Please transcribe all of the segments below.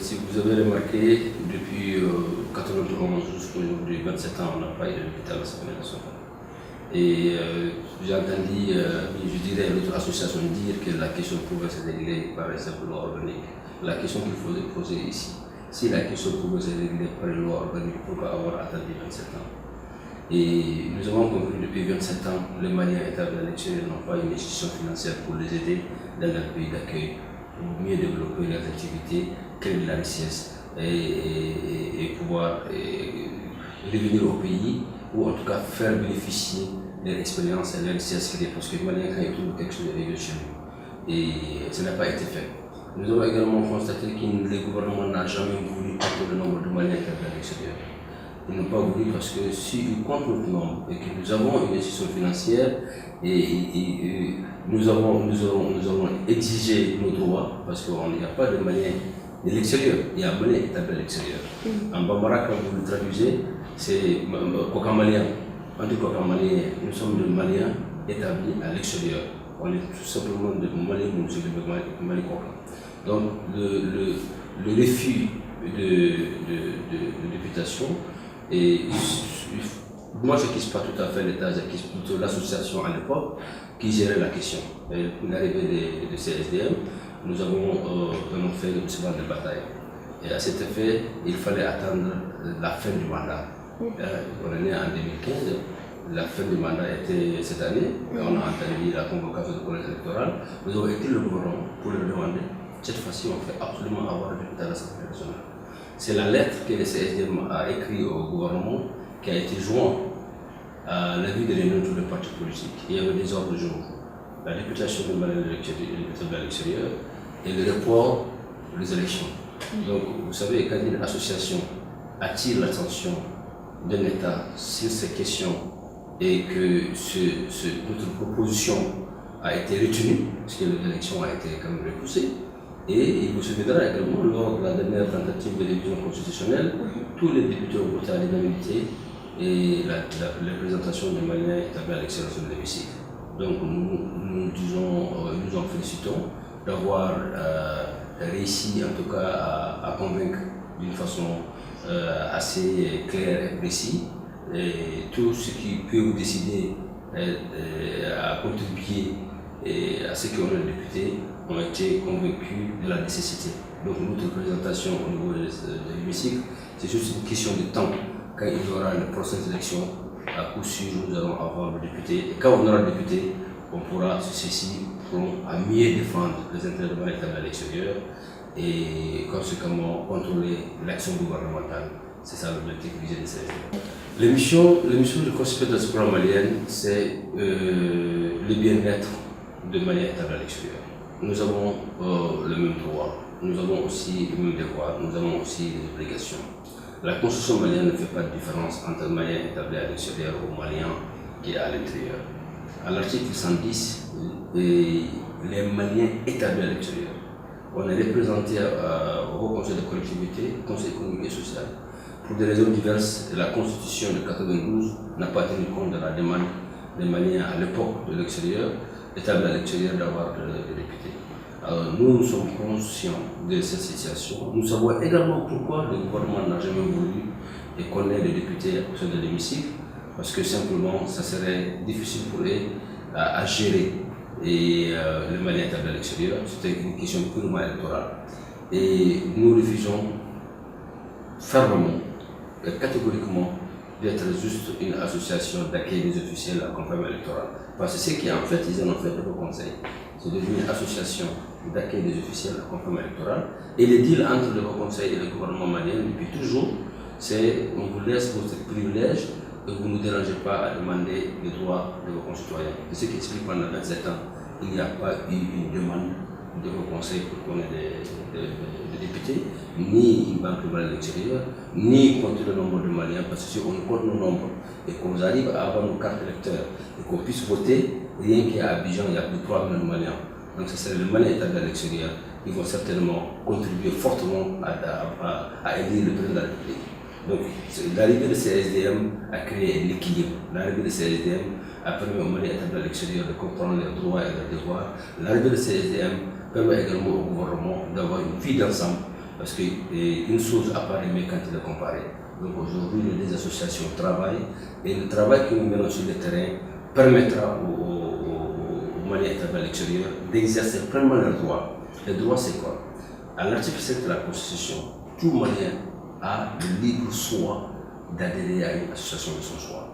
si vous avez remarqué, depuis 91 jusqu'à aujourd'hui, 27 ans, on n'a pas eu de député à l'Assemblée nationale. Et j'ai entendu, je dirais, l'autre association dire que la question pouvait se régler par exemple loi organique. La question qu'il faut poser ici, si la question pouvait se régler par une loi organique, pourquoi avoir attendu 27 ans? Et nous avons compris depuis 27 ans, les Maliens établis à l'extérieur n'ont pas une institution financière pour les aider dans leur pays d'accueil, pour mieux développer leurs activités, créer de la richesse et pouvoir revenir au pays, ou en tout cas faire bénéficier de l'expérience et de la richesse créée, parce que les Maliens, quand ils trouvent quelque chose, ils viennent chez nous. Et ça n'a pas été fait. Nous avons également constaté que le gouvernement n'a jamais voulu compter le nombre de Maliens qui à l'extérieur. Ils n'ont pas voulu parce que s'ils comptent notre nombre et que nous avons une institution financière et nous avons exigé nos droits, parce qu'il n'y a pas de Maliens de l'extérieur, il y a Maliens établis à l'extérieur. En Bambara, quand vous le traduisez, c'est Kokamalien. On dit Kokamalien, nous sommes des Maliens établis à l'extérieur. On est tout simplement des Maliens, nous sommes des Maliens Koka. Donc le refus de députation, et moi je ne quitte pas tout à fait l'État, je quitte plutôt l'association à l'époque qui gérait la question. L'arrivée de CSDM, nous avons fait le cheval de bataille. Et à cet effet, il fallait attendre la fin du mandat. On est né en 2015, la fin du mandat était cette année, on a entendu la convocation du collège électoral. Nous avons été le gouvernement pour le demander. Cette fois-ci, on fait absolument avoir le député à l'Assemblée nationale. C'est la lettre que le CSDM a écrite au gouvernement qui a été jointe à l'avis de réunion de tous les partis politiques. Il y avait des ordres du jour. La députation de Maliens à l'extérieur et le report des élections. Donc, vous savez, quand une association attire l'attention d'un État sur ces questions et que notre proposition a été retenue, parce que l'élection a été quand même repoussée, et il vous souviendra également, lors de la dernière tentative de révision constitutionnelle, tous les députés ont voté à l'unanimité et la représentation des Maliens établis à l'extérieur de l'hémicycle. Donc nous en félicitons d'avoir réussi en tout cas à convaincre d'une façon assez claire et précise. Et tout ce qui peut vous décider à contribuer à ce qu'on a députés ont été convaincus de la nécessité. Donc notre présentation au niveau de l'hémicycle, c'est juste une question de temps. Quand il y aura les prochaines élections, à coup sûr, nous allons avoir le député. Et quand on aura le député, on pourra, ceci à mieux défendre les intérêts de l'État à l'extérieur et conséquemment contrôler l'action gouvernementale. C'est ça l'objectif visé de cette l'émission du Conseil de la Diaspora malienne, c'est le bien-être de Maliens établis à l'extérieur. Nous avons le même droit, nous avons aussi le même devoir, nous avons aussi des obligations. La Constitution malienne ne fait pas de différence entre Maliens établis à l'extérieur ou Maliens qui est à l'intérieur. À l'article 110, les Maliens établis à l'extérieur, on est représenté au Haut Conseil de collectivité, Conseil économique et social. Pour des raisons diverses, la Constitution de 1992 n'a pas tenu compte de la demande des Maliens à l'époque de l'extérieur, établis à l'extérieur d'avoir des députés. Alors nous sommes conscients de cette situation. Nous savons également pourquoi le gouvernement n'a jamais voulu qu'on ait des députés au sein de l'hémicycle, parce que simplement, ça serait difficile pour eux à gérer et les Maliens établis à l'extérieur. C'était une question purement électorale. Et nous refusons fermement et catégoriquement d'être juste une association d'accueil des officiels à campagne électorale. Parce que ce qui en fait, ils en ont fait le conseil. C'est devenu une association d'accueil des officiels à campagne électorale. Et le deal entre le Haut Conseil et le gouvernement malien depuis toujours, c'est on vous laisse votre privilège et vous ne dérangez pas à demander les droits de vos concitoyens. C'est ce qui explique que pendant 27 ans, il n'y a pas eu une demande de vos conseils pour qu'on ait des députés, ni une banque à l'extérieur, ni compter le nombre de Maliens, parce que si on compte nos nombres et qu'on arrive à avoir nos cartes électeurs et qu'on puisse voter, rien qu'à Abidjan, il y a plus de 3 millions de Maliens. Donc ce serait les Maliens établis à l'extérieur qui vont certainement contribuer fortement à aider le président de la République. Donc l'arrivée de CSDM a créé un équilibre. L'arrivée de CSDM a permis aux Maliens établis à l'extérieur de comprendre leurs droits et leurs devoirs. L'arrivée de CSDM permet également au gouvernement d'avoir une vie d'ensemble Parce qu'une chose apparaît mieux quand il est comparé. Donc aujourd'hui, les associations travaillent et le travail que nous menons sur le terrain permettra aux Maliens établis à l'extérieur d'exercer pleinement leurs droits. Les droits, c'est quoi? À l'article 7 de la Constitution, tout Malien a le libre choix d'adhérer à une association de son choix.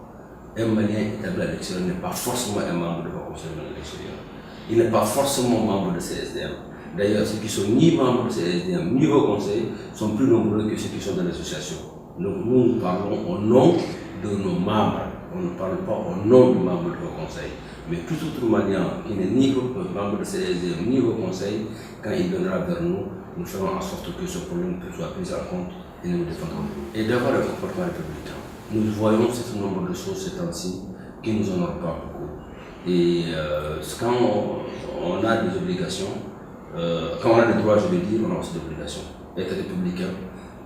Un Malien établi à l'extérieur n'est pas forcément un membre de la Conseil de l'extérieur. Il n'est pas forcément membre de CSDM. D'ailleurs, ceux qui sont ni membres de CSDM ni au Conseil sont plus nombreux que ceux qui sont dans l'association. Donc nous parlons au nom de nos membres. On ne parle pas au nom du membre du Conseil. Mais tout autre Malien qui n'est ni membre de CSDM ni au Conseil, quand il viendra vers nous, nous ferons en sorte que ce problème soit pris en compte et nous le défendrons. Et d'avoir un comportement républicain. Nous voyons un certain nombre de choses ces temps-ci qui nous honorent pas beaucoup. Et quand on a des obligations, quand on a des droits, je veux dire, on a aussi des obligations. Être républicain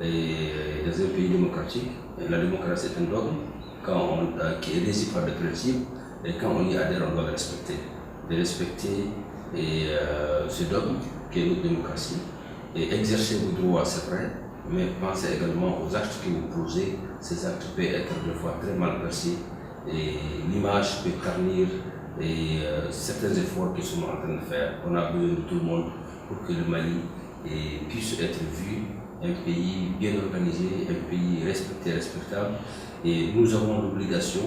et dans un pays démocratique, la démocratie est un dogme qui est régi par des principes, et quand on y adhère, on doit le respecter. De respecter ce dogme qui est notre démocratie, et exercer vos droits, c'est vrai, mais pensez également aux actes que vous posez. Ces actes peuvent être des fois très mal perçus, et l'image peut ternir certains efforts qu'ils sont en train de faire. On a besoin de tout le monde pour que le Mali puisse être vu, un pays bien organisé, un pays respecté, respectable. Et nous avons l'obligation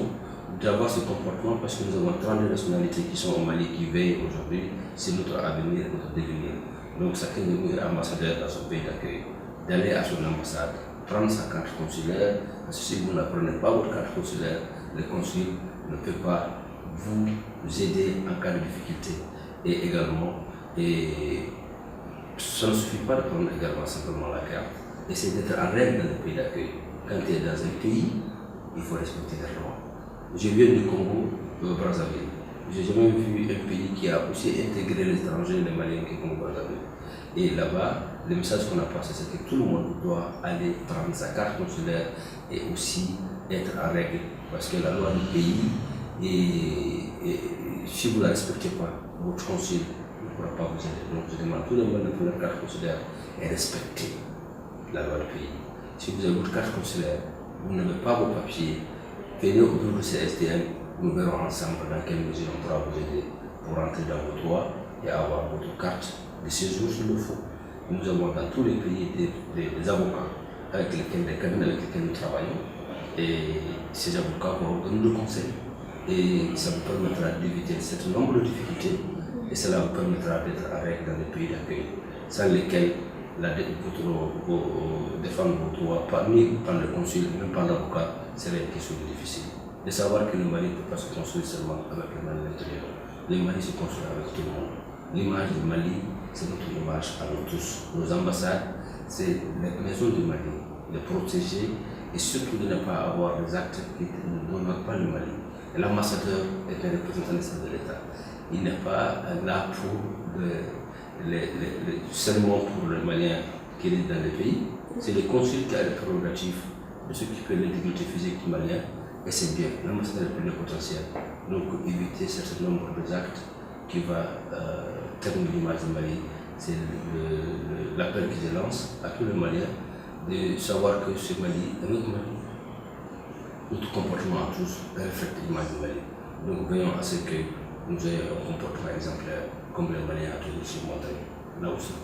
d'avoir ce comportement parce que nous avons 32 nationalités qui sont au Mali, qui veillent aujourd'hui. C'est notre avenir, notre devenir. Donc chacun de nous est ambassadeur dans son pays d'accueil, d'aller à son ambassade, prendre sa carte consulaire, parce que si vous n'apprenez pas votre carte consulaire, le consul ne peut pas vous aider en cas de difficulté. Et également, ça ne suffit pas de prendre également simplement la carte, essayer d'être en règle dans le pays d'accueil. Quand tu es dans un pays, il faut respecter les lois. Je viens du Congo, Brazzaville. Je n'ai jamais vu un pays qui a aussi intégré les étrangers, les Maliens que Congo Brazzaville. Et là-bas, le message qu'on a passé, c'est que tout le monde doit aller prendre sa carte consulaire et aussi être en règle. Parce que la loi du pays, et si vous ne la respectez pas, votre consul ne pourra pas vous aider. Donc je demande à tout le monde de prendre la carte consulaire et respecter la loi du pays. Si vous avez votre carte consulaire, vous n'avez pas vos papiers, venez au bureau de CSDM, nous verrons ensemble dans quelle mesure on pourra vous aider pour rentrer dans vos droits et avoir votre carte de séjour s'il le faut. Nous avons dans tous les pays des avocats avec lesquels, des cabinets avec lesquels nous travaillons, et ces avocats vont donner des conseils et ça vous permettra d'éviter un certain nombre de difficultés et cela vous permettra d'être en règle dans les pays d'accueil, sans lesquels défendre vos droits, ni par le consul, même par l'avocat, serait une question difficile. De savoir que le Mali ne peut pas se construire seulement avec le Mali à l'intérieur. Le Mali se construit avec tout le monde. L'image du Mali, c'est notre image à nous tous. Nos ambassades, c'est les maisons du Mali, les protéger et surtout de ne pas avoir des actes qui n'honorent pas le Mali. L'ambassadeur est un représentant de l'État. Il n'est pas là pour seulement pour le Malien qui est dans le pays. C'est le consul qui a les prérogatives de s'occuper de l'intégrité physique du Malien et c'est bien. L'ambassadeur est le potentiel. Donc éviter un certain nombre d'actes qui va terminer l'image du Mali. C'est l'appel que je lance à tous les Maliens de savoir que ce Mali est notre Mali. Notre comportement à tous reflète l'image du Mali. Donc veillons à ce que nous ayons un comportement exemplaire comme les Maliens ont toujours su montrer là où c'est.